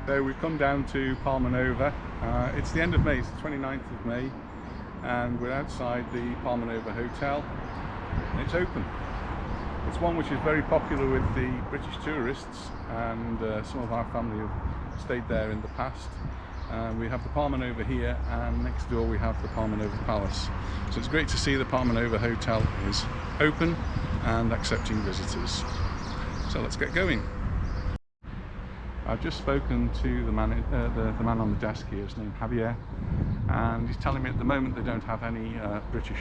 So we've come down to Palmanova. It's the end of May, it's the 29th of May, and we're outside the Palmanova Hotel, and it's open. It's one which is very popular with the British tourists, and some of our family have stayed there in the past. We have the Palmanova here, and next door we have the Palmanova Palace. So it's great to see the Palmanova Hotel is open and accepting visitors. So let's get going. I've just spoken to the man on the desk here. His name's Javier, and he's telling me at the moment they don't have any British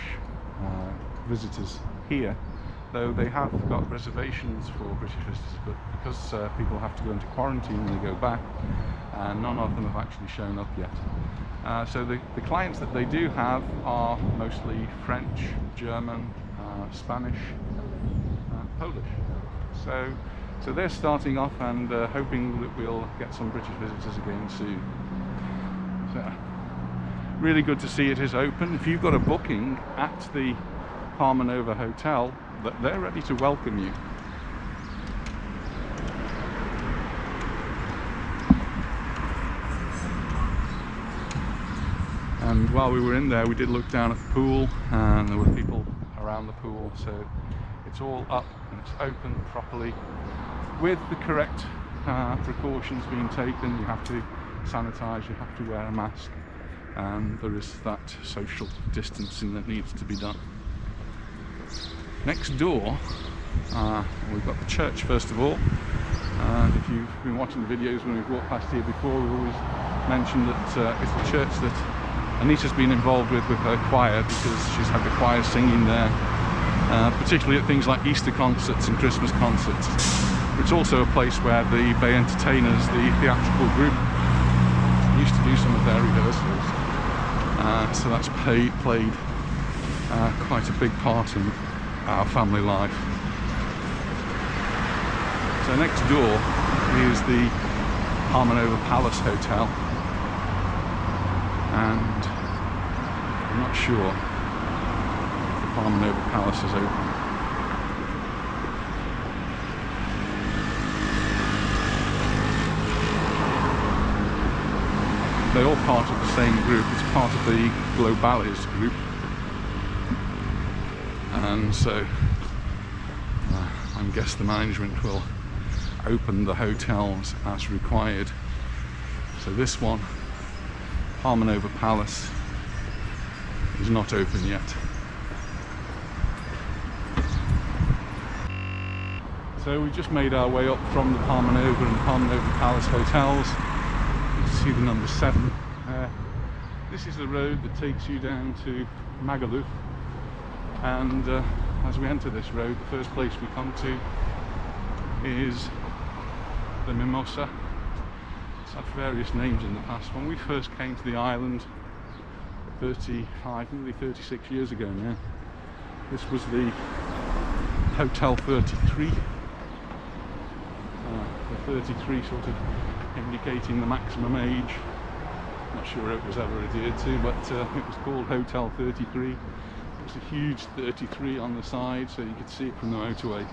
visitors here, though they have got reservations for British visitors, but because people have to go into quarantine when they go back, none of them have actually shown up yet. So the clients that they do have are mostly French, German, Spanish, Polish. So they're starting off and hoping that we'll get some British visitors again soon. So really good to see it is open. If you've got a booking at the Palmanova Hotel, they're ready to welcome you. And while we were in there, we did look down at the pool, and there were people around the pool, so it's all up and it's open properly with the correct precautions being taken. You have to sanitize, you have to wear a mask, and there is that social distancing that needs to be done. Next door, we've got the church first of all. If you've been watching the videos when we've walked past here before, we've always mentioned that it's the church that Anita's been involved with her choir, because she's had the choir singing there, particularly at things like Easter concerts and Christmas concerts. It's also a place where the Bay Entertainers, the theatrical group, used to do some of their rehearsals. So that's played quite a big part in our family life. So next door is the Palmanova Palace Hotel, and I'm not sure if the Palmanova Palace is open. They're all part of the same group. It's part of the Globales group, and so I guess the management will open the hotels as required. So this one, Palmanova Palace, is not open yet. So we just made our way up from the Palmanova and Palmanova Palace hotels. You can see the number 7 there. This is the road that takes you down to Magaluf, and as we enter this road, the first place we come to is the Mimosa. It's had various names in the past. When we first came to the island 35, nearly 36 years ago now, this was the Hotel 33. The 33 sort of indicating the maximum age. Not sure it was ever adhered to, but it was called Hotel 33. It was a huge 33 on the side, so you could see it from the motorway.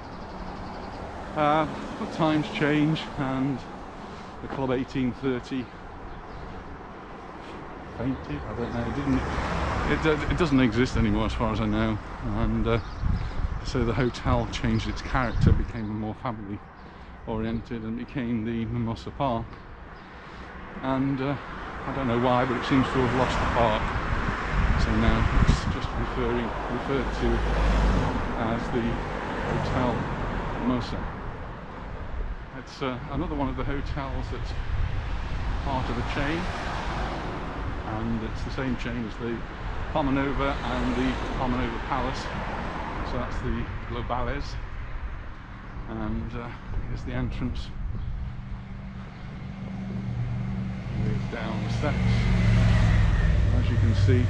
But times change, and the Club 1830 fainted. I don't know. It doesn't exist anymore, as far as I know. And so the hotel changed its character, became more family oriented, and became the Mimosa Park. And I don't know why, but it seems to have lost the park. So now it's just referred to as the Hotel Mimosa. It's another one of the hotels that's part of a chain, and it's the same chain as the Palmanova and the Palmanova Palace. So that's the Globales, and here's the entrance. Move down the steps. As you can see,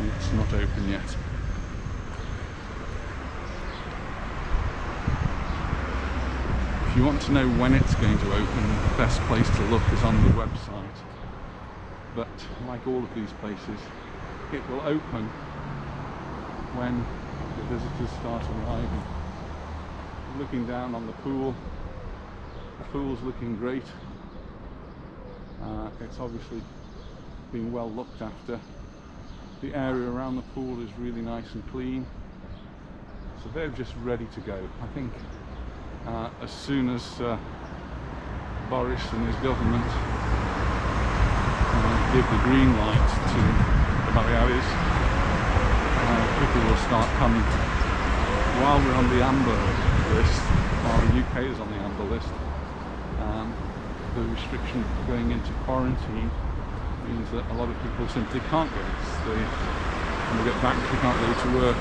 it's not open yet. If you want to know when it's going to open, the best place to look is on the website. But like all of these places, it will open when the visitors start arriving. Looking down on the pool's looking great. It's obviously been well looked after. The area around the pool is really nice and clean, so they're just ready to go. I think as soon as Boris and his government give the green light to the Baleares, people will start coming. While we're on the amber list, while the UK is on the amber list, the restriction going into quarantine means that a lot of people simply can't go. When they get back, they can't go to work.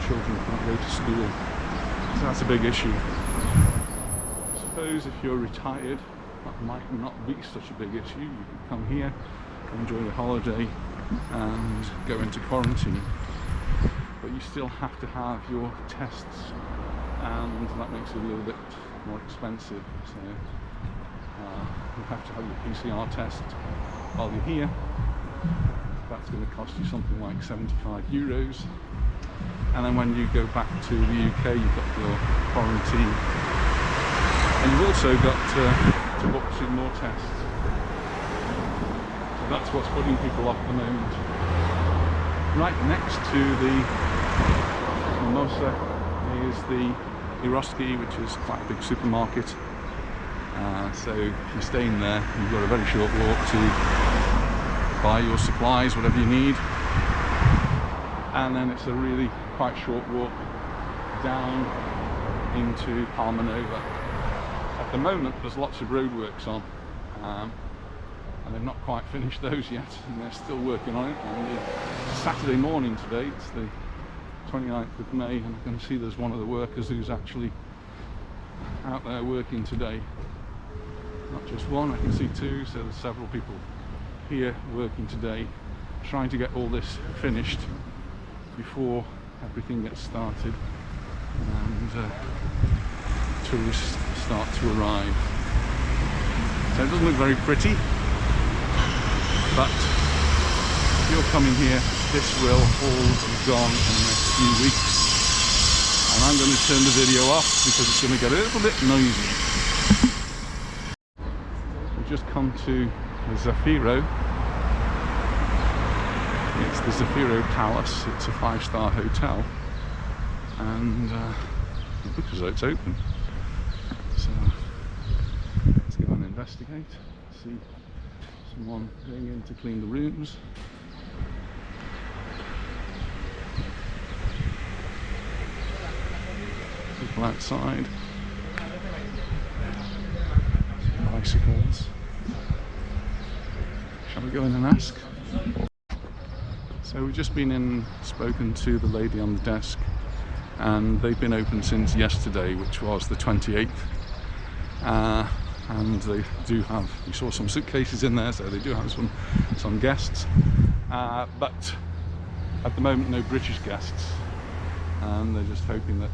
Children can't go to school. So that's a big issue. I suppose if you're retired, that might not be such a big issue. You can come here, enjoy your holiday and go into quarantine. But you still have to have your tests, and that makes it a little bit more expensive. So you have to have your PCR test while you're here. That's going to cost you something like €75. And then when you go back to the UK, you've got your quarantine, and you've also got to book 2 more tests. So that's what's putting people off at the moment. Right next to the Mimosa is the Eroski, which is quite a big supermarket. So if you're staying there, you've got a very short walk to buy your supplies, whatever you need. And then it's a really quite short walk down into Palmanova. At the moment there's lots of roadworks on, and they've not quite finished those yet, and they're still working on it. And it's Saturday morning today, it's the 29th of May, and I can see there's one of the workers who's actually out there working today. Not just one, I can see 2, so there's several people here working today, trying to get all this finished before everything gets started and tourists start to arrive. So it doesn't look very pretty, but if you're coming here, this will all be gone in the next few weeks, and I'm going to turn the video off because it's going to get a little bit noisy. We've just come to the Zafirio. It's the Zafirio Palace. It's a 5-star hotel, and it looks as though it's open. So let's go and investigate. See someone going in to clean the rooms. People outside. Bicycles. Shall we go in and ask? So we've just been in, spoken to the lady on the desk, and they've been open since yesterday, which was the 28th. And they do have, we saw some suitcases in there, so they do have some guests. But at the moment, no British guests. And they're just hoping that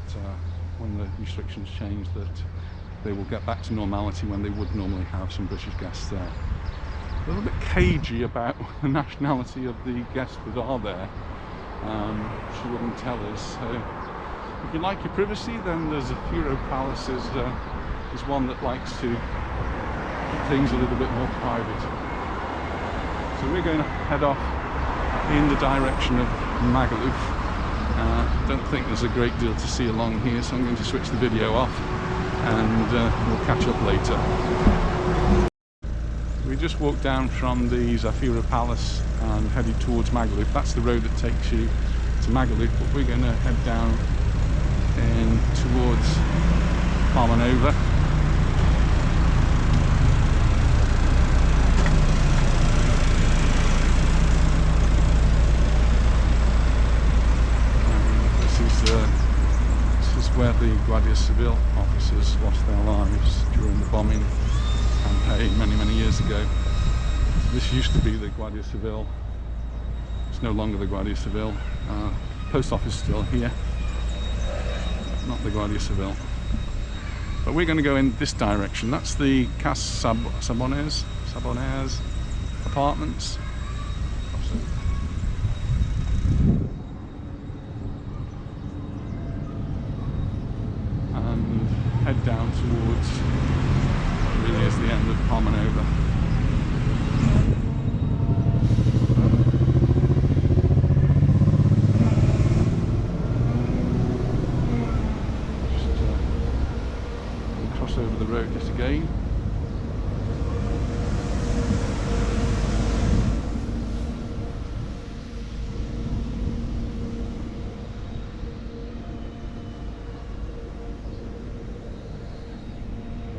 when the restrictions change, that they will get back to normality when they would normally have some British guests there. A little bit cagey about the nationality of the guests that are there. She wouldn't tell us. So if you like your privacy, then the Zafirio Palace is one that likes to keep things a little bit more private. So we're going to head off in the direction of Magaluf. Don't think there's a great deal to see along here, so I'm going to switch the video off, and we'll catch up later. We just walked down from the Zafirio Palace and headed towards Magaluf. That's the road that takes you to Magaluf, but we're going to head down in towards Palmanova. This is where the Guardia Civil officers lost their lives during the bombing campaign many years ago. This used to be the Guardia Civil. It's no longer the Guardia Civil. Post office is still here, not the Guardia Civil. But we're going to go in this direction. That's the Casa Sabones apartments. And head down towards what really is the end of Palmanova. Just cross over the road just again.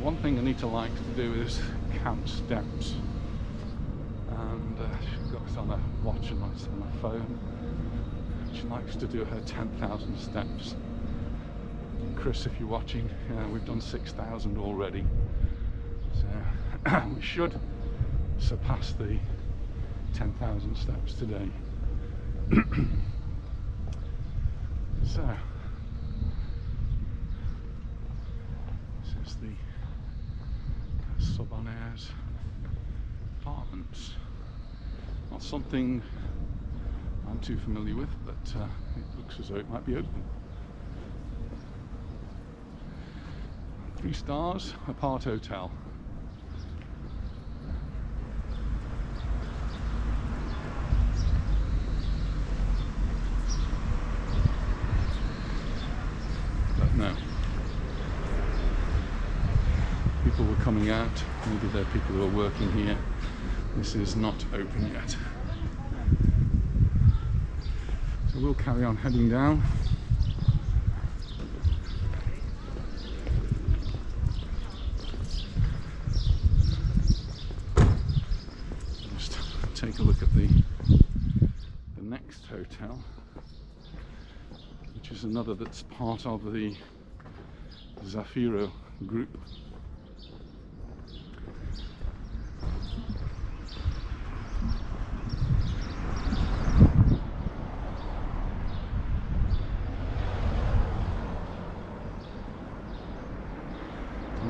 One thing Anita likes to do is count steps, and she's got this on her watch and it's on her phone. She likes to do her 10,000 steps. Chris, if you're watching, we've done 6,000 already, so we should surpass the 10,000 steps today. So this is the Sub-on-Air's apartments. Not something I'm too familiar with, but it looks as though it might be open. 3 stars, apart hotel. But no. People were coming out, maybe there are people who are working here. This is not open yet. So we'll carry on heading down. Just take a look at the next hotel, which is another that's part of the Zafirio group.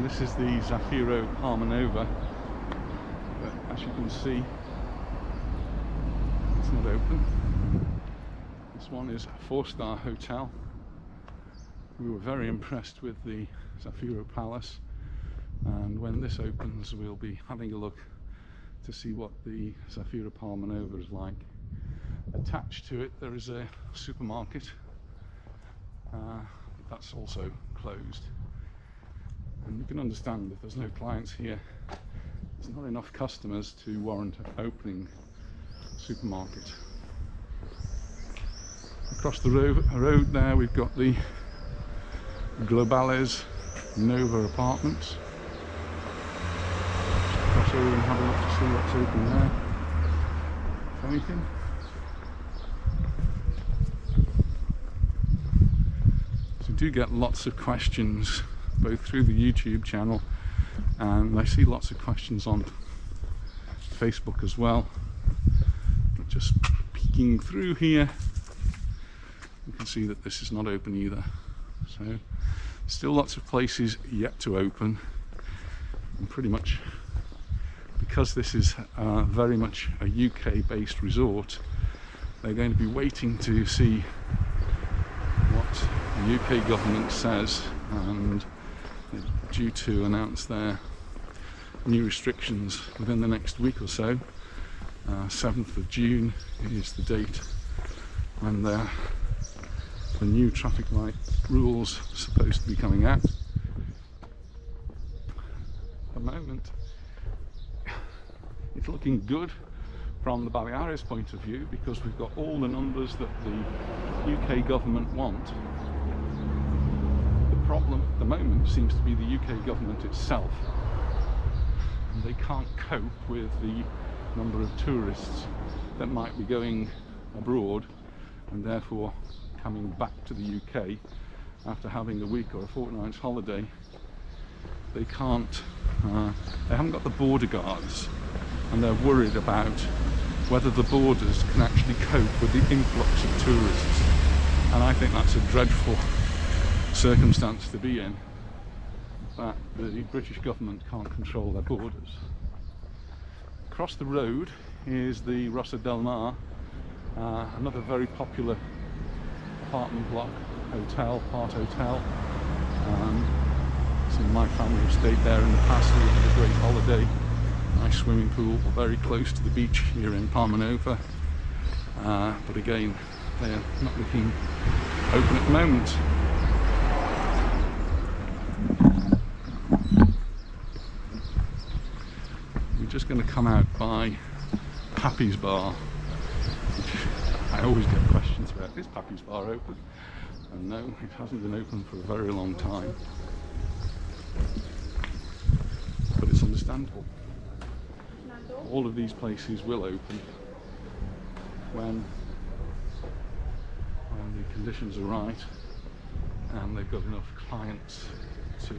This is the Zafirio Palmanova, but as you can see, it's not open. This one is a 4-star hotel. We were very impressed with the Zafirio Palace, and when this opens we'll be having a look to see what the Zafirio Palmanova is like. Attached to it there is a supermarket, but that's also closed. And you can understand if there's no clients here, there's not enough customers to warrant opening a supermarket. Across the road there we've got the Globales Palmanova apartments. Cross over and have a look to see what's open there, if anything. So we do get lots of questions both through the YouTube channel, and I see lots of questions on Facebook as well. Just peeking through here, you can see that this is not open either. So still lots of places yet to open, and pretty much because this is very much a UK based resort, they're going to be waiting to see what the UK government says, and due to announce their new restrictions within the next week or so. 7th of June is the date when the new traffic light rules are supposed to be coming out. At the moment it's looking good from the Baleares point of view, because we've got all the numbers that the UK government want. The problem at the moment seems to be the UK government itself, and they can't cope with the number of tourists that might be going abroad and therefore coming back to the UK after having a week or a fortnight's holiday. They can't, they haven't got the border guards, and they're worried about whether the borders can actually cope with the influx of tourists. And I think that's a dreadful circumstance to be in, that the British government can't control their borders. Across the road is the Rosa del Mar, another very popular apartment block, hotel, part hotel. my family have stayed there in the past. We had a great holiday. Nice swimming pool, very close to the beach here in Palmanova. But again, they're not looking open at the moment. We're just going to come out by Papi's bar, which I always get questions about. Is Papi's bar open? And no, it hasn't been open for a very long time. But it's understandable. All of these places will open when the conditions are right and they've got enough clients to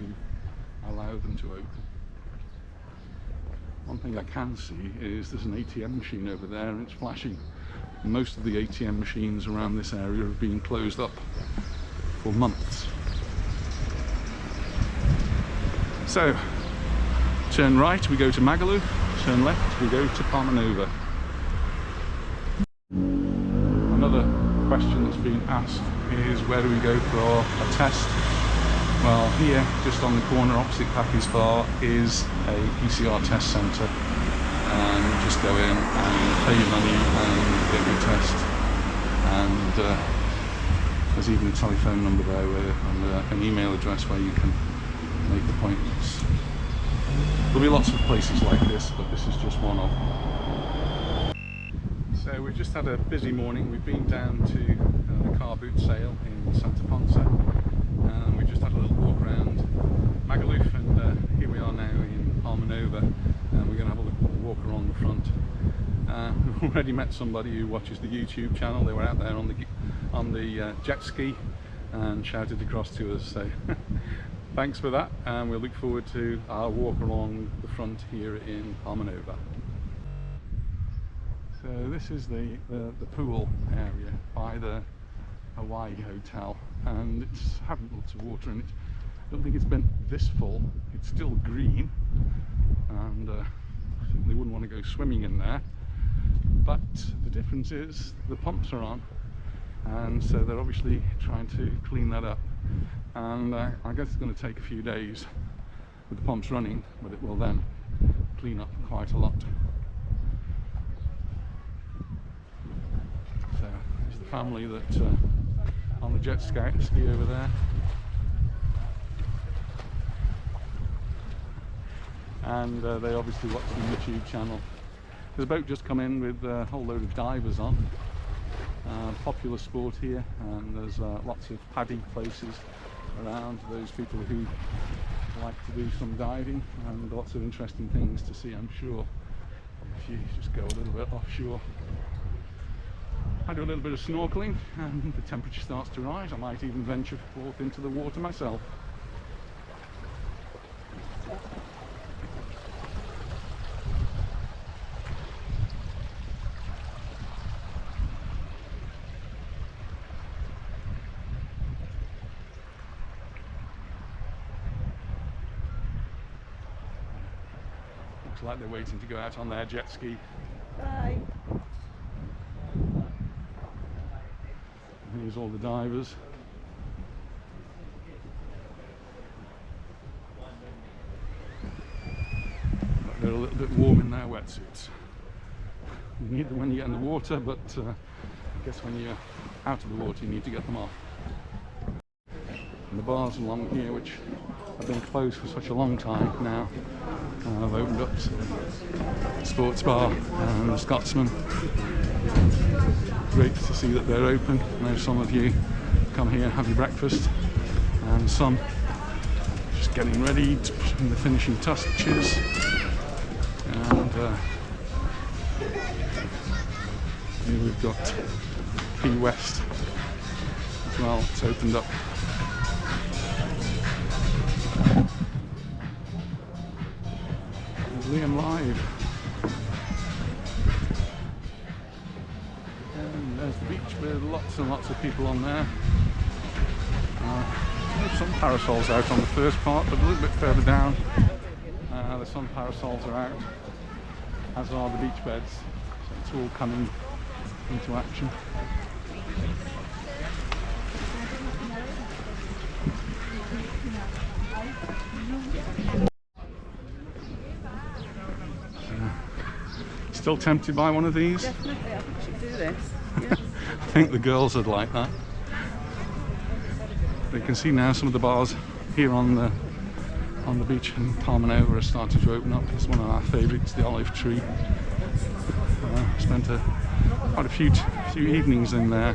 allow them to open. One thing I can see is there's an ATM machine over there and it's flashing. Most of the ATM machines around this area have been closed up for months. So, turn right, we go to Magaluf. Turn left, we go to Palmanova. Another question that's been asked is where do we go for a test? Well, here, just on the corner opposite Papi's bar, is a PCR test centre, and you just go in and pay your money and get your test. And there's even a telephone number there and an email address where you can make appointments. There'll be lots of places like this, but this is just one of them. So we've just had a busy morning. We've been down to the car boot sale in Santa Ponsa, and we've just had a little walk around Magaluf, and here we are now in Palmanova, and we're going to have a walk around the front. We've already met somebody who watches the YouTube channel. They were out there on the jet ski and shouted across to us, so thanks for that, and we'll look forward to our walk along the front here in Palmanova. So this is the pool area by the Hawaii Hotel, and it's having lots of water in it. I don't think it's been this full. It's still green, and I certainly wouldn't want to go swimming in there. But the difference is the pumps are on, and so they're obviously trying to clean that up. And I guess it's going to take a few days with the pumps running, but it will then clean up quite a lot. So there's the family that on the jet ski over there. And they obviously watch the YouTube channel. There's a boat just come in with a whole load of divers on. Popular sport here, and there's lots of paddy places around, those people who like to do some diving, and lots of interesting things to see, I'm sure, if you just go a little bit offshore. I do a little bit of snorkeling, and the temperature starts to rise. I might even venture forth into the water myself. Looks like they're waiting to go out on their jet ski. Bye. Here's all the divers. But they're a little bit warm in their wetsuits. You need them when you get in the water, but I guess when you're out of the water you need to get them off. And the bars along here, which have been closed for such a long time now, I've opened up a sports bar and the Scotsman. Great to see that they're open. I know some of you come here and have your breakfast, and some just getting ready to put in the finishing touches. And here we've got Key West as well. It's opened up. There's Liam Live. And there's the beach with lots and lots of people on there. There's some parasols out on the first part, but a little bit further down there's some parasols are out, as are the beach beds. So it's all coming into action. Still tempted by one of these? Definitely, I think we should do this. Yeah. I think the girls would like that. But you can see now some of the bars here on the beach in Palmanova are starting to open up. It's one of our favourites, the Olive Tree. Spent quite a few evenings in there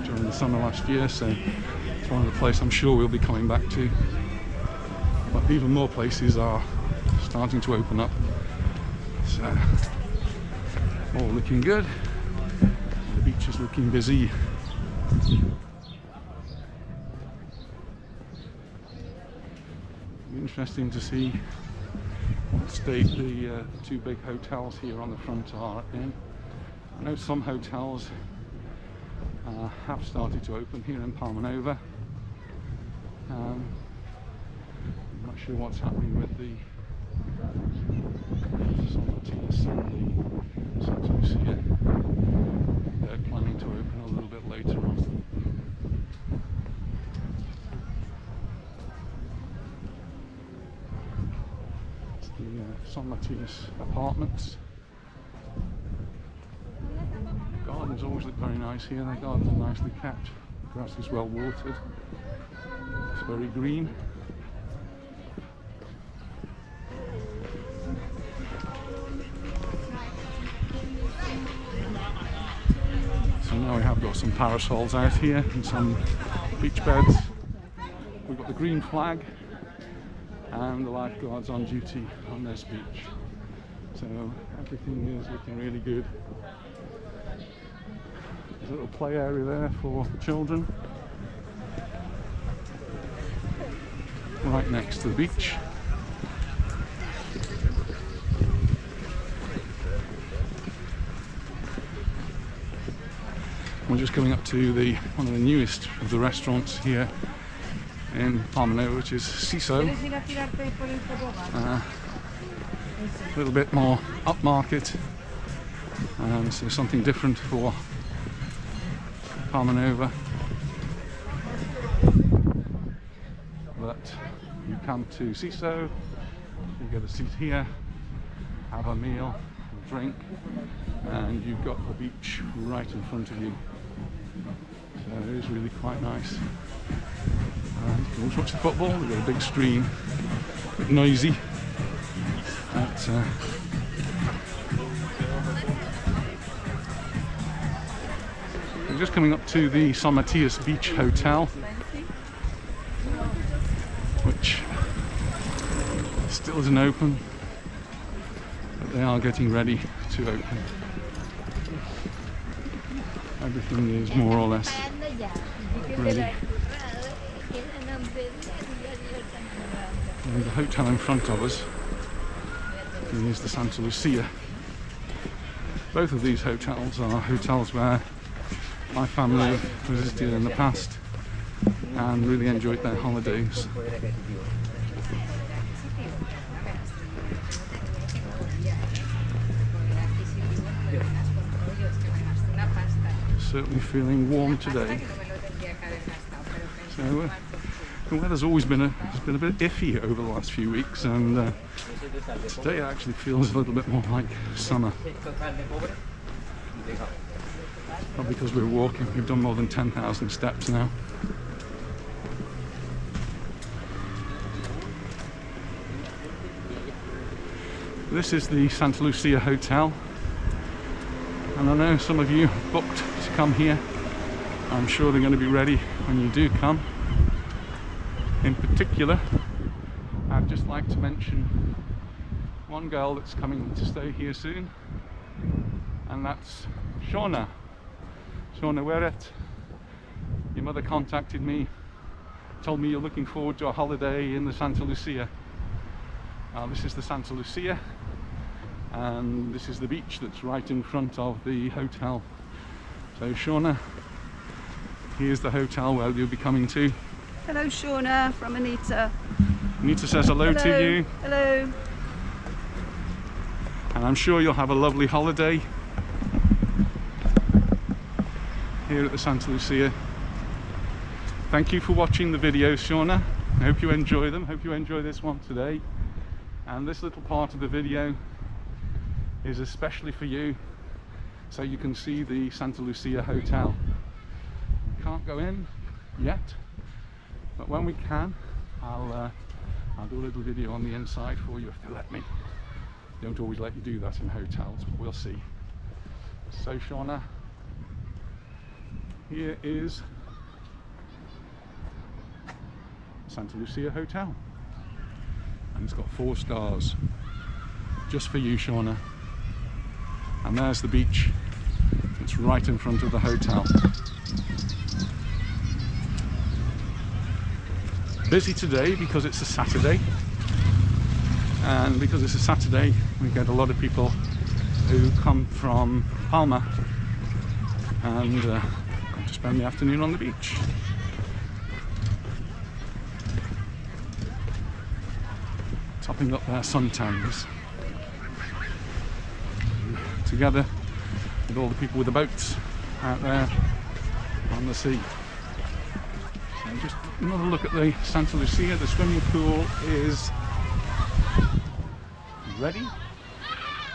during the summer last year, so it's one of the places I'm sure we'll be coming back to. But even more places are starting to open up, so all looking good. The beach is looking busy. Interesting to see what state the two big hotels here on the front are in. I know some hotels have started to open here in Palmanova. I'm not sure what's happening with the Santa Lucia. They're planning to open a little bit later on. It's the San Matthias apartments. Gardens always look very nice here. The gardens are nicely kept. The grass is well watered. It's very green. So now we have got some parasols out here and some beach beds. We've got the green flag and the lifeguards on duty on this beach. So everything is looking really good. There's a little play area there for children, right next to the beach. We're just coming up to one of the newest of the restaurants here in Palmanova, which is Ciso. A little bit more upmarket, so something different for Palmanova. But you come to Ciso, you get a seat here, have a meal, a drink, and you've got the beach right in front of you. So it is really quite nice. And you can always watch the football. We've got a big screen, a bit noisy. But, we're just coming up to the San Matthias Beach Hotel, which still isn't open, but they are getting ready to open. Everything is more or less ready. And the hotel in front of us is the Santa Lucia. Both of these hotels are hotels where my family have visited in the past and really enjoyed their holidays. Certainly feeling warm today. So the weather's always been a bit iffy over the last few weeks, and today it actually feels a little bit more like summer. Probably because we're walking. We've done more than 10,000 steps now. This is the Santa Lucia Hotel, and I know some of you booked to come here. I'm sure they're going to be ready when you do come. In particular, I'd just like to mention one girl that's coming to stay here soon, and that's Shauna. Shauna, where at? Your mother contacted me, told me you're looking forward to a holiday in the Santa Lucia. This is the Santa Lucia, and this is the beach that's right in front of the hotel. So Shauna, here's the hotel where you'll be coming to. Hello Shauna, from Anita. Anita says hello to you. Hello. And I'm sure you'll have a lovely holiday here at the Santa Lucia. Thank you for watching the videos, Shauna. I hope you enjoy them. Hope you enjoy this one today. And this little part of the video is especially for you, so you can see the Santa Lucia hotel. Can't go in yet, but when we can, I'll do a little video on the inside for you if they let me. They don't always let you do that in hotels, but we'll see. So Shauna, here is Santa Lucia Hotel, and it's got 4 stars just for you, Shauna. And there's the beach. It's right in front of the hotel. Busy today because it's a Saturday, and because it's a Saturday we get a lot of people who come from Palma and come to spend the afternoon on the beach. Topping up their suntans together with all the people with the boats out there on the sea. So just another look at the Santa Lucia. The swimming pool is ready,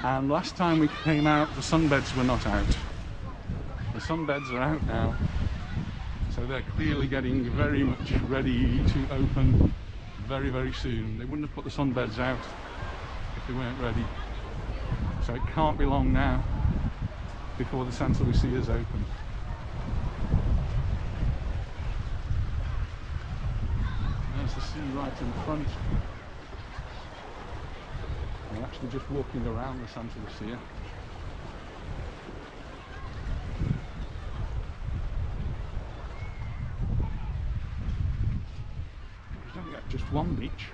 and last time we came out the sunbeds were not out. The sunbeds are out now, so they're clearly getting very much ready to open very, very soon. They wouldn't have put the sunbeds out if they weren't ready. So it can't be long now before the Santa Lucia is open. There's the sea right in front. We're actually just walking around the Santa Lucia. We don't get just one beach,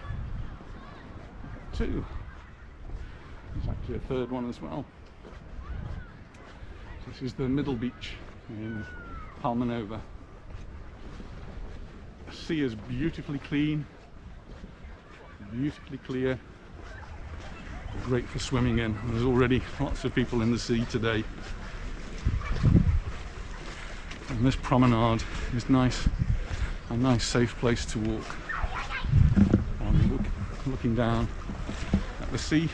2. There's actually a 3rd one as well. This is the middle beach in Palmanova. The sea is beautifully clean, beautifully clear, great for swimming in. There's already lots of people in the sea today. And this promenade is nice, a nice safe place to walk. I'm looking down at the sea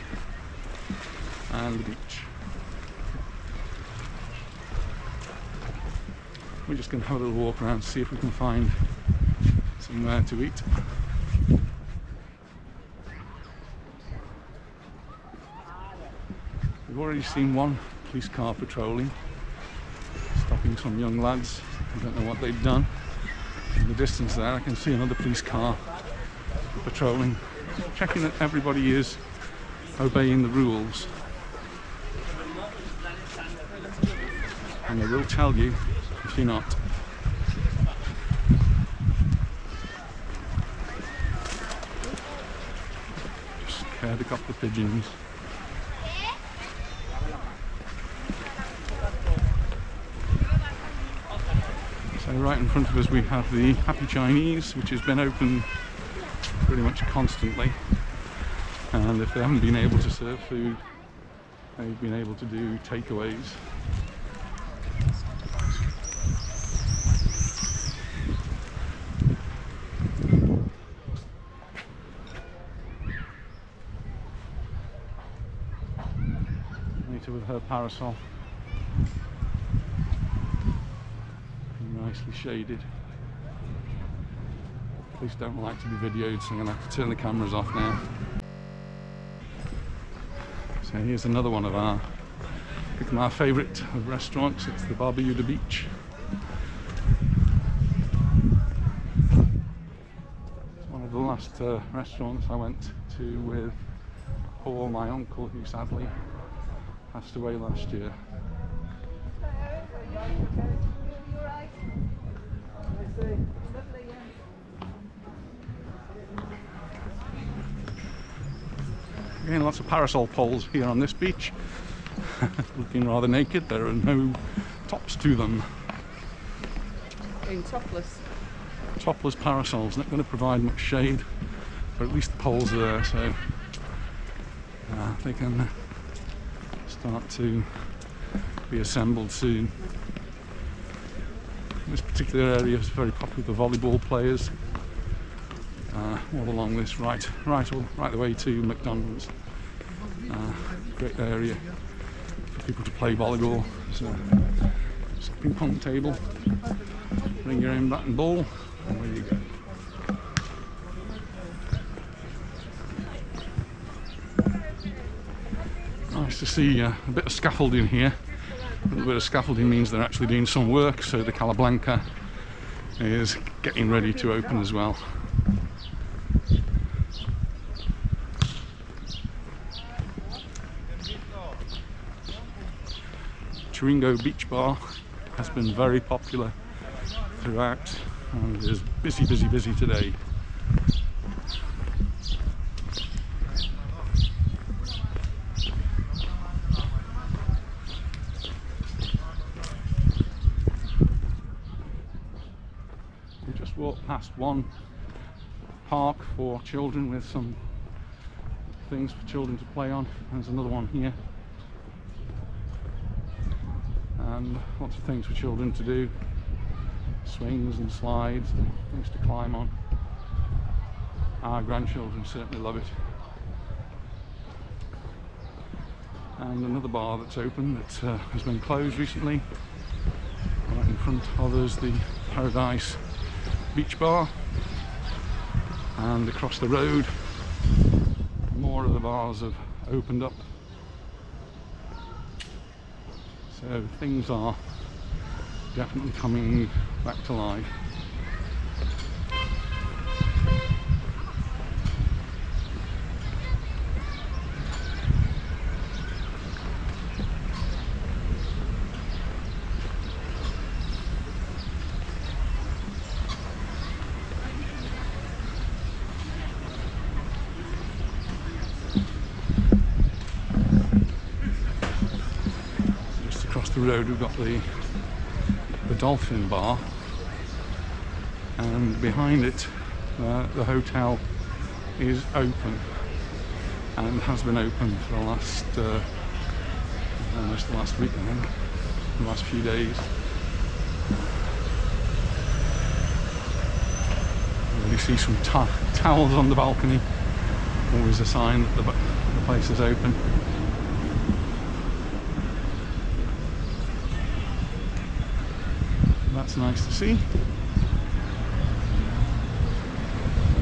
and the beach. We're just going to have a little walk around, see if we can find somewhere to eat. We've already seen one police car patrolling, stopping some young lads. I don't know what they've done. In the distance there I can see another police car patrolling, checking that everybody is obeying the rules. And they will tell you if you're not. Just scared a couple of pigeons. So right in front of us we have the Happy Chinese, which has been open pretty much constantly, and if they haven't been able to serve food, they've been able to do takeaways. Anita with her parasol, nicely shaded. Police don't like to be videoed, so I'm going to have to turn the cameras off now. So here's another one of our favourite of restaurants. It's the Barbecue de Beach. It's one of the last restaurants I went to with Paul, my uncle, who sadly passed away last year. Again, lots of parasol poles here on this beach. Looking rather naked. There are no tops to them. Being topless. Topless parasols, not going to provide much shade, but at least the poles are there, so they can start to be assembled soon. This particular area is very popular with volleyball players. All along this right the way to McDonald's. Great area. people to play volleyball. So it's a ping pong table. Bring your own bat and ball, and away you go. Nice to see a bit of scaffolding here. A little bit of scaffolding means they're actually doing some work, so the Calablanca is getting ready to open as well. Chiringo Beach Bar has been very popular throughout and is busy today. We just walked past one park for children with some things for children to play on. There's another one here. And lots of things for children to do, swings and slides and things to climb on. Our grandchildren certainly love it. And another bar that's open that has been closed recently. Right in front of us, the Paradise Beach Bar, and across the road more of the bars have opened up. So things are definitely coming back to life. The road we've got the Dolphin Bar, and behind it the hotel is open and has been open for the last almost the last week, I think, the last few days. You see some towels on the balcony, always a sign that the place is open. That's nice to see. And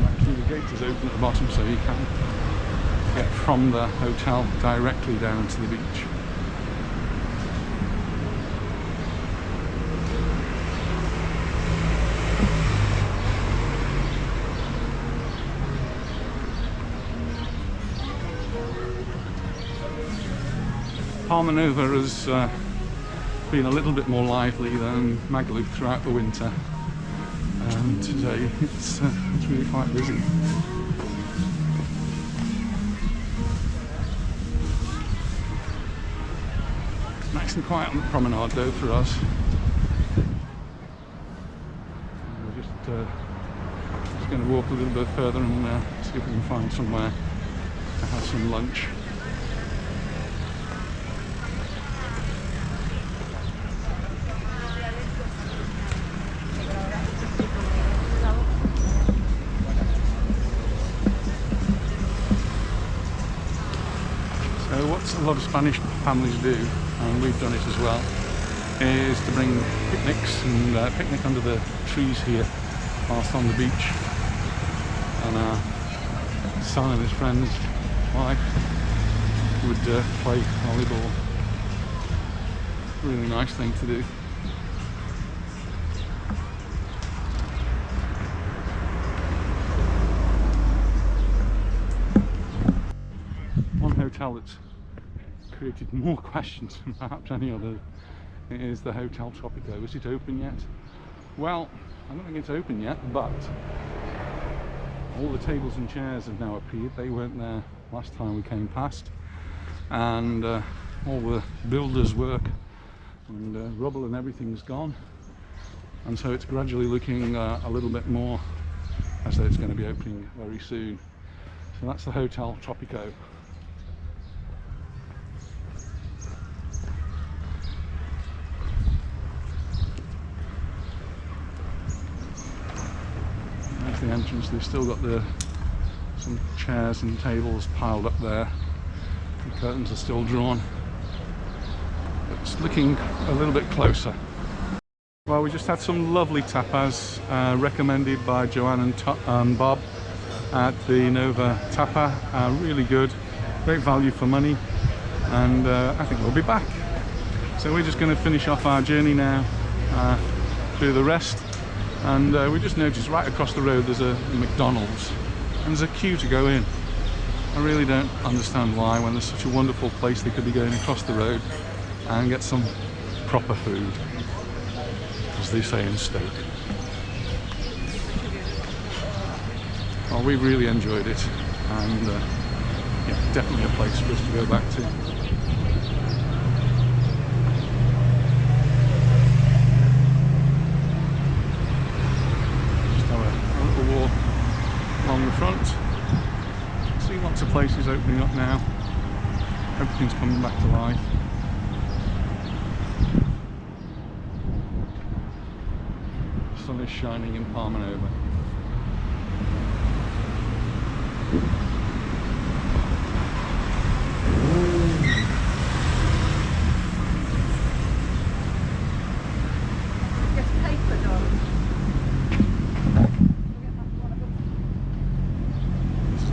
actually the gate is open at the bottom, so you can get from the hotel directly down to the beach. Palmanova has been a little bit more lively than Magaluf throughout the winter, and today it's really quite busy. Nice and quiet on the promenade though for us. We're just going to walk a little bit further and see if we can find somewhere to have some lunch. A lot of Spanish families do, and we've done it as well, is to bring picnics and picnic under the trees here whilst on the beach. And our son and his friend's wife would play volleyball. Really nice thing to do. One hotel that's created more questions than perhaps any other is the Hotel Tropico. Is it open yet? Well, I don't think it's open yet, but all the tables and chairs have now appeared. They weren't there last time we came past, and all the builders' work and rubble and everything's gone, and so it's gradually looking a little bit more as though it's going to be opening very soon. So that's the Hotel Tropico. The entrance. They've still got some chairs and tables piled up there. The curtains are still drawn. It's looking a little bit closer. Well, we just had some lovely tapas recommended by Joanne and Bob at the Nova Tapa. Really good, great value for money, and I think we'll be back. So we're just going to finish off our journey now through the rest, and we just noticed right across the road there's a McDonald's and there's a queue to go in. I really don't understand why, when there's such a wonderful place they could be going across the road and get some proper food, as they say in Stoke. Well, we really enjoyed it, and yeah, definitely a place for us to go back to. Just have a little walk along the front. See lots of places opening up now. Everything's coming back to life. The sun is shining in Palmanova.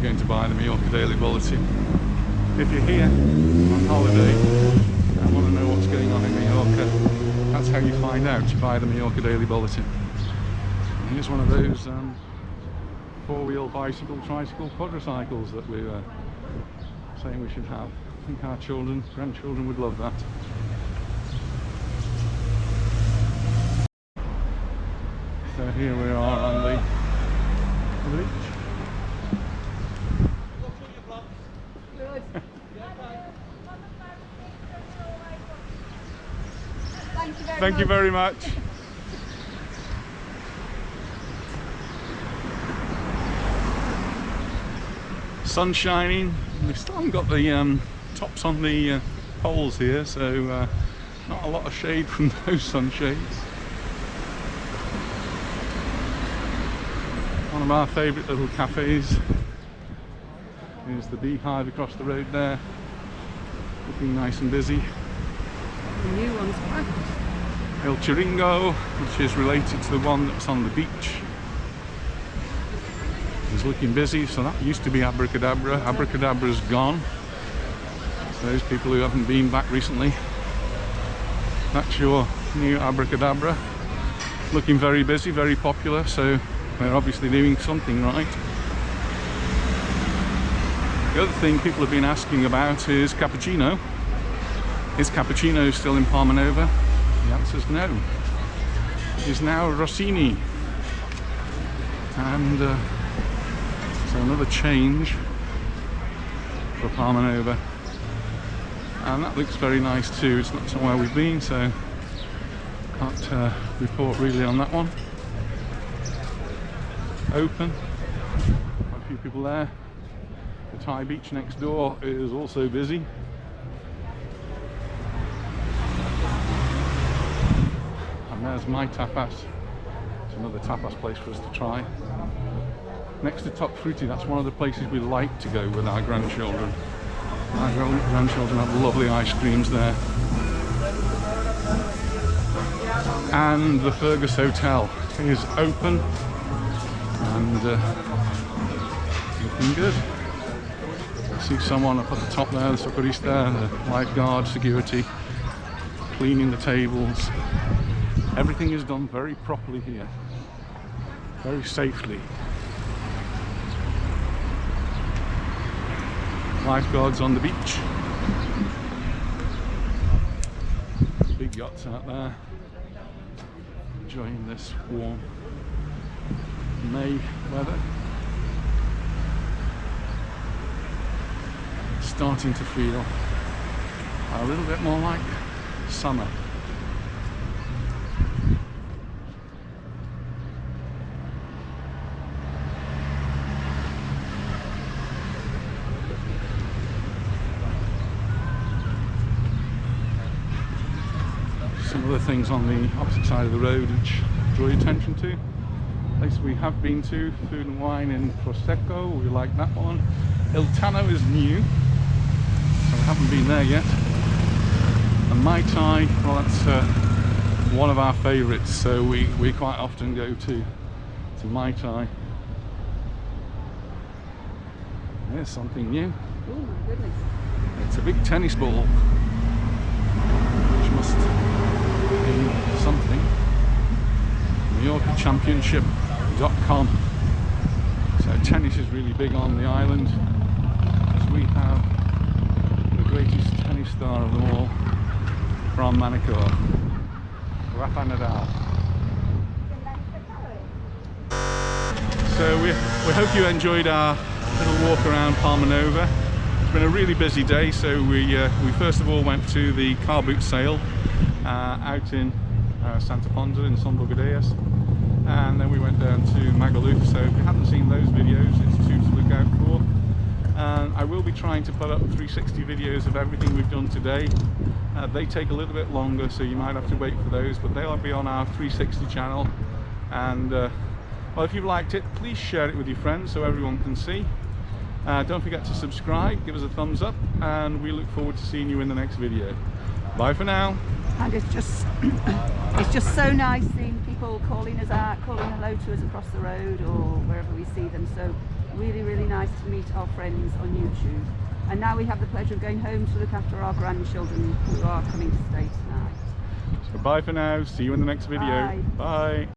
Going to buy the Mallorca Daily Bulletin. If you're here on holiday and want to know what's going on in Mallorca, that's how you find out. You buy the Mallorca Daily Bulletin. And here's one of those four-wheel bicycle, tricycle, quadricycles that we were saying we should have. I think our children, grandchildren would love that. So here we are on the beach. Thank you very much. Sun shining. We still haven't got the tops on the poles here, so not a lot of shade from those sunshades. One of our favourite little cafes is the Beehive across the road there, looking nice and busy. The new one's packed. El Chiringo, which is related to the one that's on the beach, is looking busy. So that used to be Abracadabra. Abracadabra's gone. So those people who haven't been back recently, that's your new Abracadabra. Looking very busy, very popular, so they're obviously doing something right. The other thing people have been asking about is cappuccino. Is cappuccino still in Palmanova? The answer is no. It is now Rossini. And so another change for Palmanova. And that looks very nice too. It's not somewhere we've been, so can't report really on that one. Open. Quite a few people there. The Thai beach next door is also busy. And there's my tapas. It's another tapas place for us to try. Next to Top Frutti, that's one of the places we like to go with our grandchildren. Our grandchildren have lovely ice creams there. And the Fergus Hotel is open and looking good. I see someone up at the top there, the socorrista, the lifeguard, security, cleaning the tables. Everything is done very properly here, very safely. Lifeguards on the beach. Big yachts out there, enjoying this warm May weather. Starting to feel a little bit more like summer. Some other things on the opposite side of the road which draw your attention to. Place we have been to, Food and Wine in Prosecco, we like that one. Il Tano is new, so we haven't been there yet. And Mai Tai, well, that's one of our favourites, so we quite often go to Mai Tai. There's something new. Oh my goodness. It's a big tennis ball, which must be something. MallorcaChampionship.com. So tennis is really big on the island, as we have the greatest tennis star of them all from Monaco, Rafa Nadal. So we hope you enjoyed our little walk around Palmanova. It's been a really busy day, so we first of all went to the car boot sale out in Santa Ponsa in San Lucia, and then we went down to Magaluf. So if you haven't seen those videos, it's two to look out for. And I will be trying to put up 360 videos of everything we've done today. They take a little bit longer, so you might have to wait for those, but they'll be on our 360 channel. And well, if you've liked it, please share it with your friends so everyone can see. Don't forget to subscribe, give us a thumbs up, and we look forward to seeing you in the next video. Bye for now. And it's just so nice seeing people calling us out, calling hello to us across the road or wherever we see them. So really, really nice to meet our friends on YouTube. And now we have the pleasure of going home to look after our grandchildren who are coming to stay tonight. So bye for now. See you in the next video. Bye. Bye.